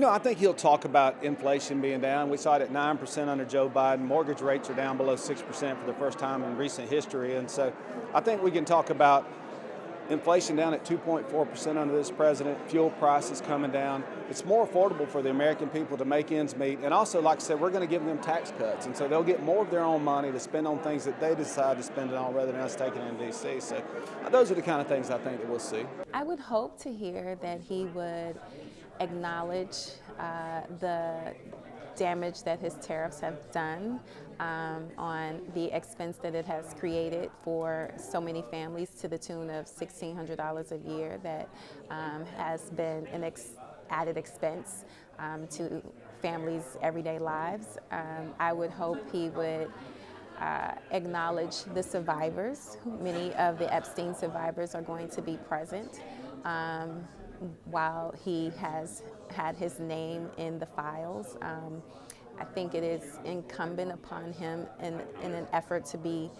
I think he'll talk about inflation being down. We saw it at 9% under Joe Biden. Mortgage rates are down below 6% for the first time in recent history. And so I think we can talk about inflation down at 2.4% under this president, fuel prices coming down. It's more affordable for the American people to make ends meet. And also, like I said, we're going to give them tax cuts. And so they'll get more of their own money to spend on things that they decide to spend it on rather than us taking it in D.C. So those are the kind of things I think that we'll see. I would hope to hear that he would acknowledge the damage that his tariffs have done on the expense that it has created for so many families to the tune of $1,600 a year that has been an added expense to families' everyday lives. I would hope he would acknowledge the survivors. Many of the Epstein survivors are going to be present while he has had his name in the files. I think it is incumbent upon him in an effort to be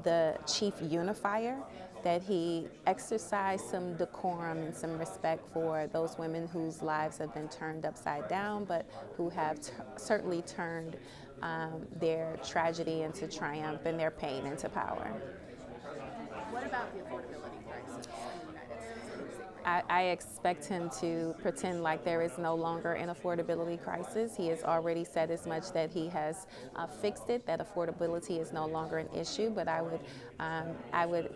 the chief unifier that he exercise some decorum and some respect for those women whose lives have been turned upside down, but who have certainly turned their tragedy into triumph and their pain into power. What about the affordability crisis in the United States? I expect him to pretend like there is no longer an affordability crisis. He has already said as much, that he has fixed it, that affordability is no longer an issue, but I would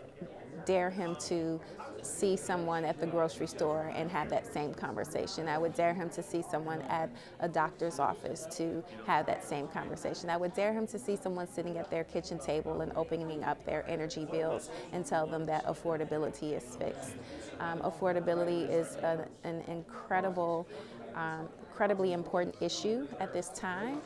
dare him to see someone at the grocery store and have that same conversation. I would dare him to see someone at a doctor's office to have that same conversation. I would dare him to see someone sitting at their kitchen table and opening up their energy bills and tell them that affordability is fixed. Affordability is an incredibly important issue at this time.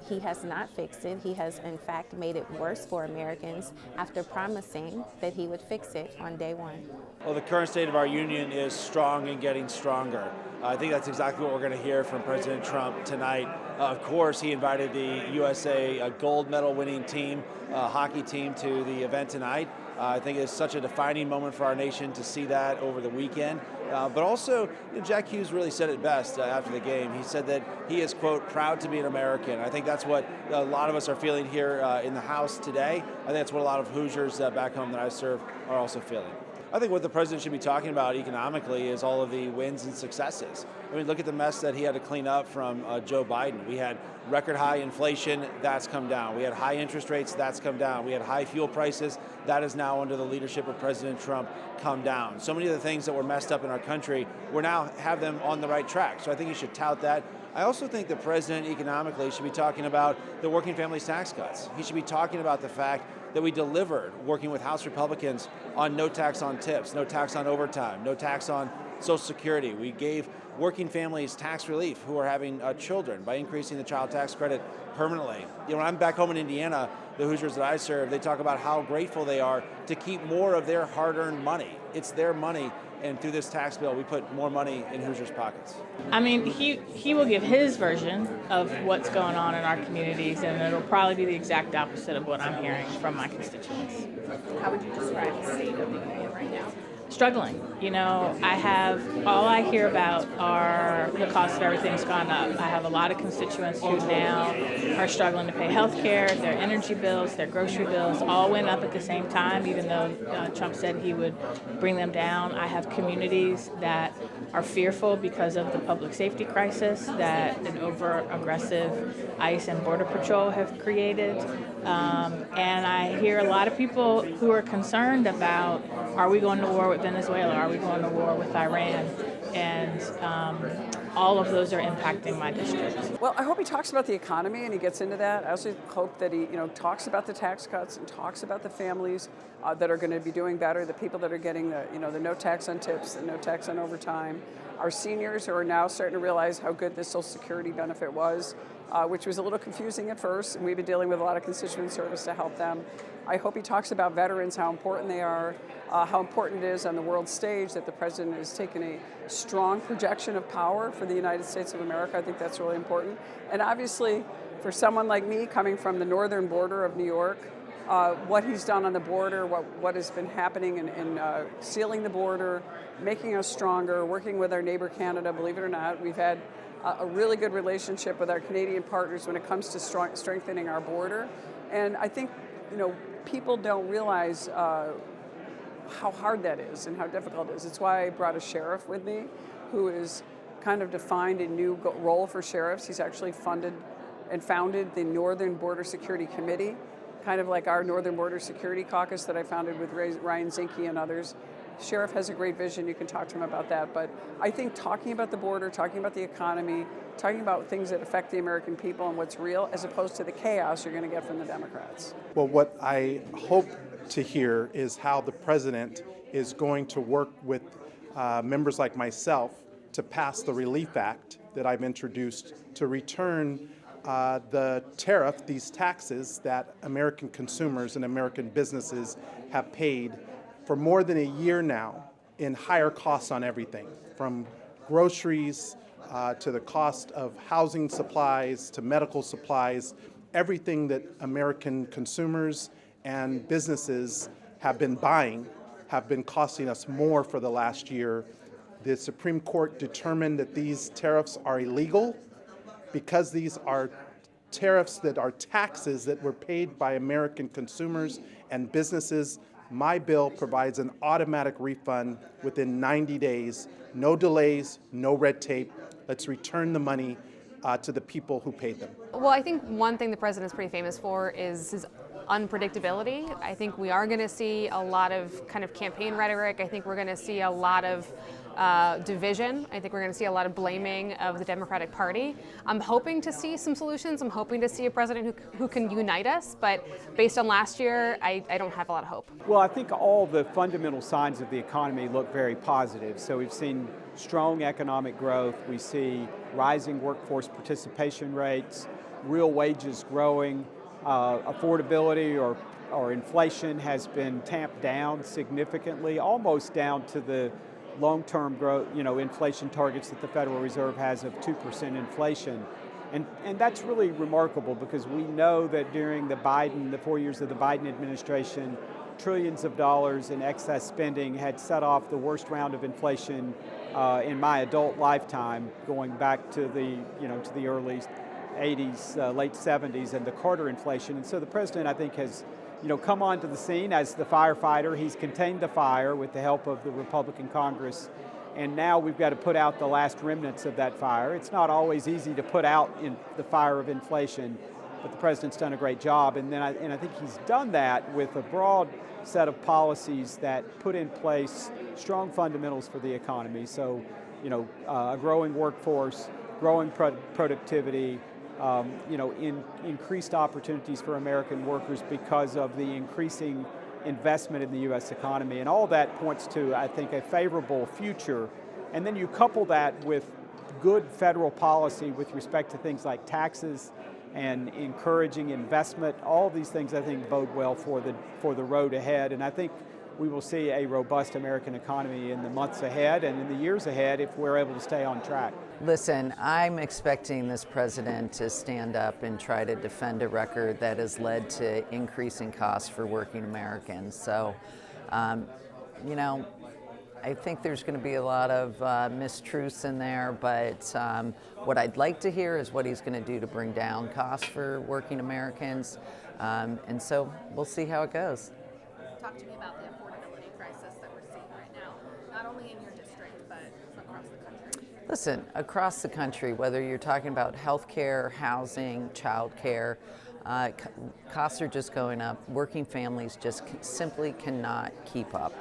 He has not fixed it. He has, in fact, made it worse for Americans after promising that he would fix it on day one. Well, the current state of our union is strong and getting stronger. I think that's exactly what we're going to hear from President Trump tonight. Of course, he invited the USA gold medal winning team, hockey team, to the event tonight. I think it's such a defining moment for our nation to see that over the weekend. But also, Jack Hughes really said it best after the game. He said that he is, quote, proud to be an American. I think that's what a lot of us are feeling here in the House today. I think that's what a lot of Hoosiers back home that I serve are also feeling. I think what the president should be talking about economically is all of the wins and successes. I mean, look at the mess that he had to clean up from Joe Biden. We had record high inflation, that's come down. We had high interest rates, that's come down. We had high fuel prices, that is now under the leadership of President Trump come down. So many of the things that were messed up in our country, we now have them on the right track. So I think he should tout that. I also think the president economically should be talking about the working families tax cuts. He should be talking about the fact that we delivered, working with House Republicans, on no tax on tips, no tax on overtime, no tax on Social Security. We gave working families tax relief who are having children by increasing the child tax credit permanently. When I'm back home in Indiana, the Hoosiers that I serve, they talk about how grateful they are to keep more of their hard-earned money. It's their money, and through this tax bill, we put more money in Hoosiers' pockets. I mean, he will give his version of what's going on in our communities, and it'll probably be the exact opposite of what I'm hearing from my constituents. How would you describe the state of the union right now? Struggling. All I hear about are the cost of everything's gone up. I have a lot of constituents who now are struggling to pay health care, their energy bills, their grocery bills, all went up at the same time, even though Trump said he would bring them down. I have communities that are fearful because of the public safety crisis that an over-aggressive ICE and Border Patrol have created. And I hear a lot of people who are concerned about, are we going to war with Venezuela? Are we going to war with Iran? And all of those are impacting my district. Well, I hope he talks about the economy and he gets into that. I also hope that he, talks about the tax cuts and talks about the families that are going to be doing better, the people that are getting the no tax on tips, the no tax on overtime. Our seniors who are now starting to realize how good this Social Security benefit was, which was a little confusing at first, and we've been dealing with a lot of constituent service to help them. I hope he talks about veterans, how important they are, how important it is on the world stage that the president has taken a strong projection of power for the United States of America. I think that's really important. And obviously, for someone like me coming from the northern border of New York, what he's done on the border, what has been happening in sealing the border, making us stronger, working with our neighbor Canada, believe it or not. We've had a really good relationship with our Canadian partners when it comes to strengthening our border. And I think, people don't realize how hard that is and how difficult it is. It's why I brought a sheriff with me who is kind of defined a new role for sheriffs. He's actually funded and founded the Northern Border Security Committee, kind of like our Northern Border Security Caucus that I founded with Ryan Zinke and others. Sheriff has a great vision. You can talk to him about that. But I think talking about the border, talking about the economy, talking about things that affect the American people and what's real, as opposed to the chaos you're going to get from the Democrats. Well, what I hope to hear is how the president is going to work with members like myself to pass the Relief Act that I've introduced to return the tariff, these taxes that American consumers and American businesses have paid for more than a year now in higher costs on everything, from groceries to the cost of housing supplies to medical supplies. Everything that American consumers and businesses have been buying have been costing us more for the last year. The Supreme Court determined that these tariffs are illegal because these are tariffs that are taxes that were paid by American consumers and businesses. My bill provides an automatic refund within 90 days, no delays, no red tape. Let's return the money to the people who paid them. Well, I think one thing the president's pretty famous for is his unpredictability. I think we are going to see a lot of kind of campaign rhetoric. I think we're going to see a lot of division. I think we're going to see a lot of blaming of the Democratic Party. I'm hoping to see some solutions. I'm hoping to see a president who can unite us, but based on last year, I don't have a lot of hope. Well, I think all the fundamental signs of the economy look very positive. So we've seen strong economic growth. We see rising workforce participation rates, real wages growing, affordability or inflation has been tamped down significantly, almost down to the long-term growth, inflation targets that the Federal Reserve has of 2% inflation. And that's really remarkable because we know that during the 4 years of the Biden administration, trillions of dollars in excess spending had set off the worst round of inflation in my adult lifetime, going back to the early 80s, late 70s, and the Carter inflation. And so the president, I think, has come onto the scene as the firefighter. He's contained the fire with the help of the Republican Congress, and now we've got to put out the last remnants of that fire. It's not always easy to put out in the fire of inflation, but the president's done a great job, and I think he's done that with a broad set of policies that put in place strong fundamentals for the economy. So, a growing workforce, growing productivity, increased opportunities for American workers because of the increasing investment in the U.S. economy. And all that points to, I think, a favorable future. And then you couple that with good federal policy with respect to things like taxes and encouraging investment. All these things, I think, bode well for the road ahead. And I think we will see a robust American economy in the months ahead and in the years ahead if we're able to stay on track. Listen, I'm expecting this president to stand up and try to defend a record that has led to increasing costs for working Americans. So, I think there's going to be a lot of mistruths in there, but what I'd like to hear is what he's going to do to bring down costs for working Americans. And so we'll see how it goes. Talk to me about the affordability crisis that we're seeing right now, not only in your district, but across the country. Listen, across the country, whether you're talking about healthcare, housing, childcare, costs are just going up. Working families just simply cannot keep up.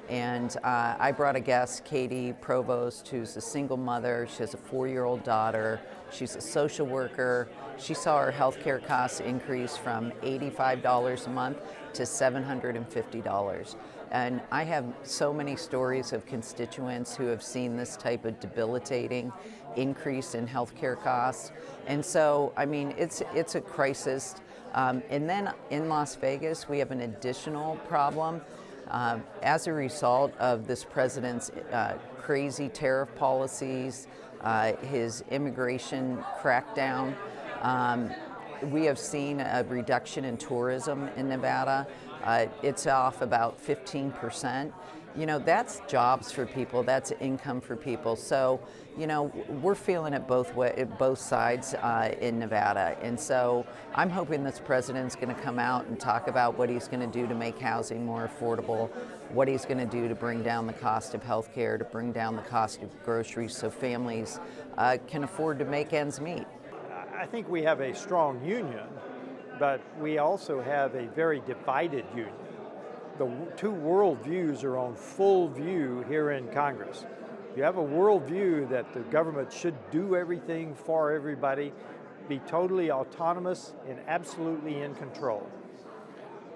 And I brought a guest, Katie Provost, who's a single mother. She has a 4-year-old daughter. She's a social worker. She saw her healthcare costs increase from $85 a month to $750. And I have so many stories of constituents who have seen this type of debilitating increase in healthcare costs. And so, it's a crisis. And then in Las Vegas, we have an additional problem. As a result of this president's crazy tariff policies, his immigration crackdown, we have seen a reduction in tourism in Nevada. It's off about 15%. that's jobs for people, that's income for people. So, we're feeling it both sides in Nevada. And so I'm hoping this president's going to come out and talk about what he's going to do to make housing more affordable, what he's going to do to bring down the cost of health care, to bring down the cost of groceries so families can afford to make ends meet. I think we have a strong union, but we also have a very divided union. The two worldviews are on full view here in Congress. You have a worldview that the government should do everything for everybody, be totally autonomous and absolutely in control.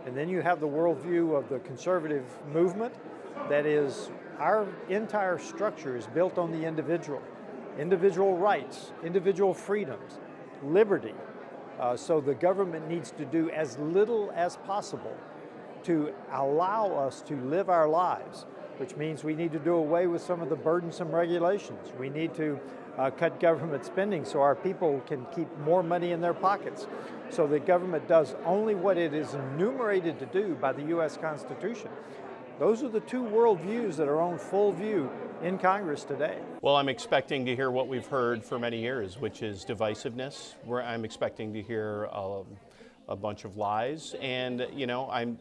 And then you have the worldview of the conservative movement that is, our entire structure is built on the individual rights, individual freedoms, liberty. So the government needs to do as little as possible to allow us to live our lives, which means we need to do away with some of the burdensome regulations. We need to cut government spending so our people can keep more money in their pockets. So the government does only what it is enumerated to do by the U.S. Constitution. Those are the two worldviews that are on full view in Congress today. Well, I'm expecting to hear what we've heard for many years, which is divisiveness. Where I'm expecting to hear a bunch of lies, and I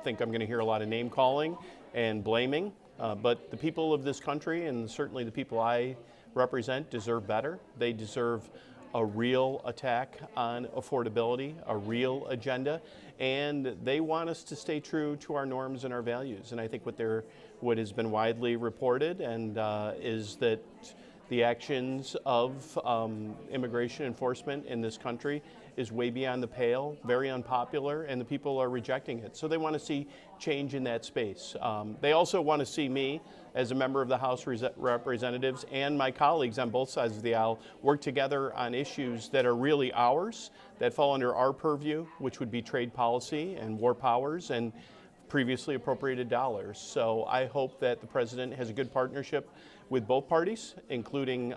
think I'm going to hear a lot of name calling and blaming. But the people of this country, and certainly the people I represent, deserve better. They deserve a real attack on affordability, a real agenda, and they want us to stay true to our norms and our values. And I think what has been widely reported and is that the actions of immigration enforcement in this country is way beyond the pale, very unpopular, and the people are rejecting it. So they want to see change in that space. They also want to see me, as a member of the House Representatives, and my colleagues on both sides of the aisle work together on issues that are really ours, that fall under our purview, which would be trade policy and war powers and previously appropriated dollars. So I hope that the president has a good partnership with both parties, including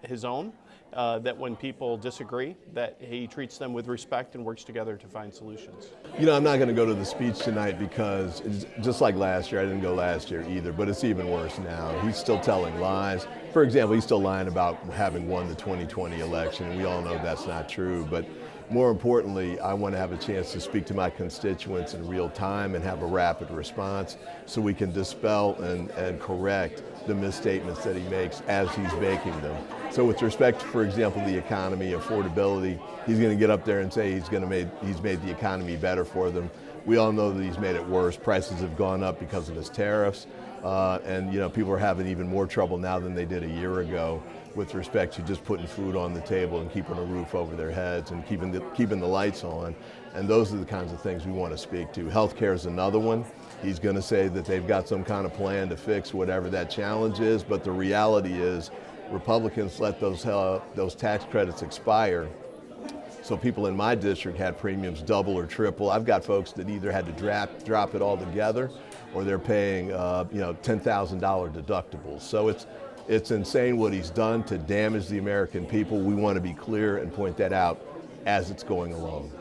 his own, that when people disagree, that he treats them with respect and works together to find solutions. I'm not going to go to the speech tonight because it's just like last year. I didn't go last year either, but it's even worse now. He's still telling lies. For example, he's still lying about having won the 2020 election, and we all know that's not true. But more importantly, I want to have a chance to speak to my constituents in real time and have a rapid response so we can dispel and correct the misstatements that he makes as he's making them. So with respect to, for example, the economy, affordability, he's going to get up there and say he's made the economy better for them. We all know that he's made it worse. Prices have gone up because of his tariffs, and people are having even more trouble now than they did a year ago with respect to just putting food on the table and keeping a roof over their heads and keeping the lights on. And those are the kinds of things we want to speak to. Healthcare is another one. He's going to say that they've got some kind of plan to fix whatever that challenge is, but the reality is Republicans let those tax credits expire. So people in my district had premiums double or triple. I've got folks that either had to drop it all together or they're paying $10,000 deductibles. So it's insane what he's done to damage the American people. We want to be clear and point that out as it's going along.